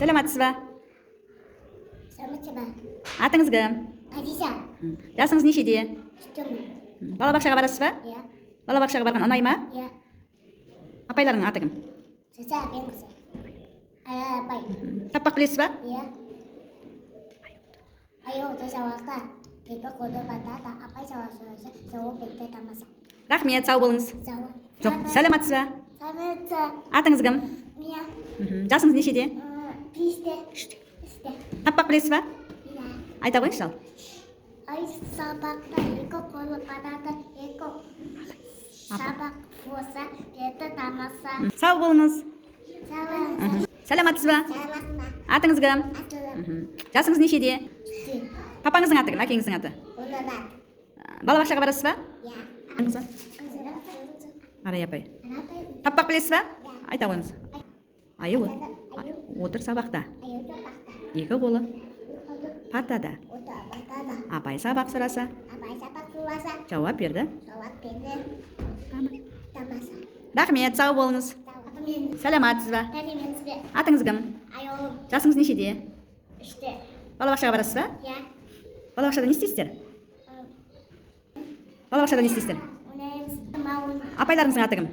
Саламатсыз ба? Саламатсыз ба? Атыңыз кім? Хадиша. Жасыңыз нешеде? Үштімін. Балабақшаға барасыз ба? Иә. Балабақшаға барған ұнай ма? Иә. Апайларыңның аты кім? Сәса әпен қызы. Апай. Таппақ білесіз ба? Иә. Айоты сабақта. Екі қолды батата. Апай сабақшыласы. Сауы бетті тамаса. Рахмет, сау болыңыз. Сауы. Жоқ, саламатсыз ба? Саламатсыз. Атыңыз кім? Иә. Жасыңыз нешеде? Пиште. Таппақ білесіз ба? Иә. Айта қойыңызшы ал. Ай сабақта екі қолды батата. Екі сабақ болса бетті тамаса. Сау болыңыз. Саламатсыз. Саламатсыз ба? Саламатсыз ба? Атыңыз кім? Атылым. Жасыңыз нешеде? Папаңыздың аты кім? Әкеңіздің аты? Ұлынан. Балабақшаға барасыз ба? Иә. Атыңыз ба? Арай апай. Таппақ білесіз ба? Айта қойыңыз. Айы отыр сабақта. Екі қолы партада. Апай сабақ сұраса, жауап берді. Рахмет, сау болыңыз. Саламатсыз ба? Атыңыз кім? Жасыңыз нешеде? Балабақшаға барасыз ба? Балабақшада не істейсіздер? Балабақшада не істейсіздер? Апайларыңыздың аты кім?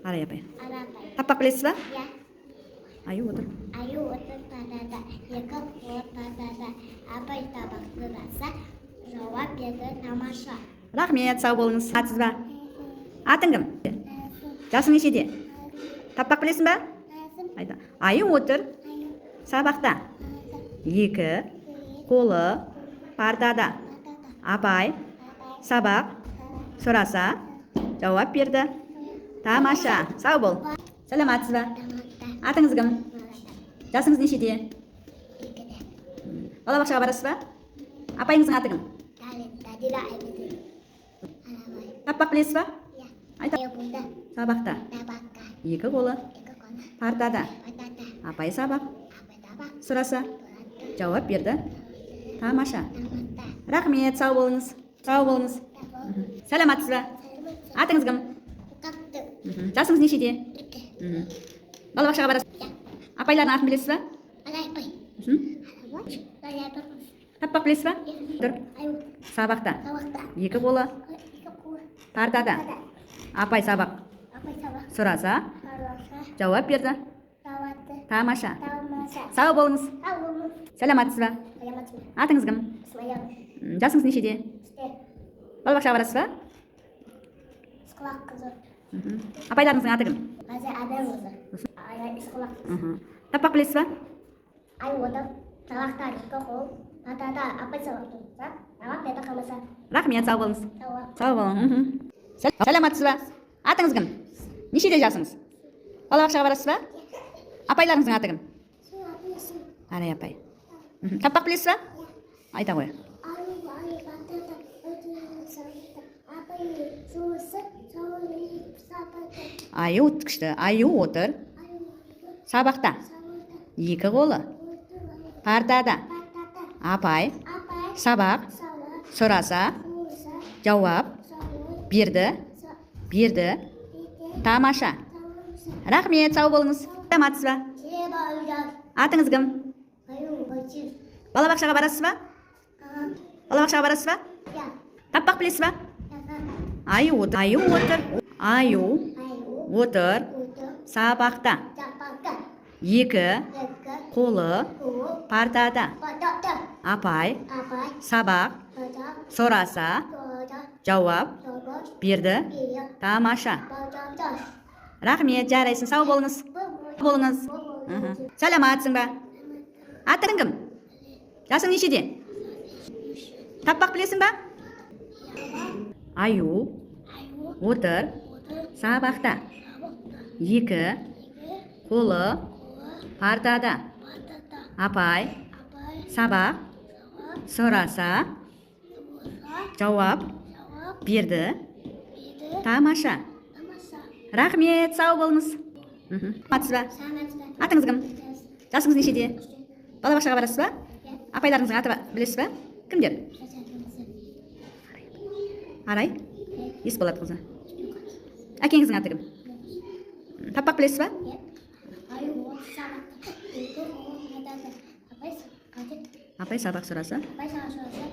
Арай апай. Таппақ білесіз ба? Айы отыр. Апай табақты баса, жауап берді тамаша. Рахмет, сау болыңыз. Атсыз ба? Атың кім? Жасың нешеде? Таппақ білесің ба? Айта. Айы отыр сабақта. Екі қолы партада. Апай сабақ сұраса, жауап берді. Тамаша. Сау бол. Саламатсыз ба? Атыңыз кім? Жасыңыз нешеде? Балабақшаға барасыз ба? Апайыңыздың аты кім? Таппақ білесіз ба? Айта. Сабақта. Екі қолы партада. Апай сабақ сұраса, жауап берді. Тамаша. Рахмет, сау болыңыз. Сау болыңыз. Саламатсыз ба? Атыңыз кім? Жасыңыз нешеде? Балабақшаға барасыз? Апайлардың атын білесіз ба? Таппақ білесіз ба? Тұр. Сабақта. Екі қолы партада. Апай сабақ сұраса, жауап берді. Тамаша. Сау болыңыз. Саламатсыз ба? Атыңыз кім? Жасыңыз нешеде? Балабақшаға барасыз ба? Апайларыңыздың аты кім? Таппақ білесіз ба? Рахмет, сау болыңыз. Сау болың. Саламатсыз ба? Атыңыз кім? Нешеде жасыңыз? Балабақшаға барасыз ба? Апайларыңыздың аты кім? Арай апай. Таппақ білесіз ба? Айта қой. Айы күшті. Айы отыр сабақта. Екі қолы партада. Апай сабақ сұраса, жауап берді. Тамаша. Рахмет, сау болыңыз. Саламатсыз ба? Атыңыз кім? Балабақшаға барасыз ба? Балабақшаға барасыз ба? Таппақ білесіз ба? Айы отыр сабақта. Екі қолы партада. Апай сабақ сұраса, жауап берді. Тамаша. Рахмет, жарайсың, сау болыңыз. Саламатсың ба? Атың кім? Жасың нешеде? Таппақ білесің ба? Айу отыр сабақта. Екі қолы партада. Апай сабақ сұраса, жауап берді. Тамаша. Рахмет, сау болыңыз. Саламатсыз ба? Атыңыз кім? Жасыңыз нешеде? Балабақшаға барасыз ба? Апайларыңыздың аты білесіз ба? Кімдер? Арай? Есболат қызы. Әкеңіздің аты кім? Таппақ білесіз ба? Апай сабақ сұраса, Апай сабақ сұраса,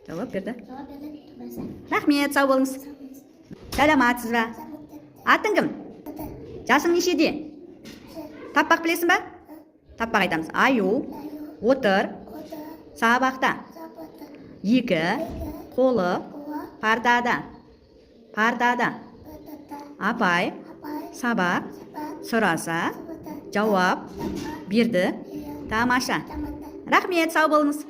жауап берді. жауап берді. Тұрмаса. Рахмет, сау болыңыз. Саламатсыз ба? Атың кім? Жасың нешеде? Таппақ білесің ба? Таппақ айтамыз. Аю, отыр, сабақта. Екі, қолы, партада. Партада. Апай, сабақ, сұраса, жауап берді. Тамаша. Рахмет, сау болыңыз.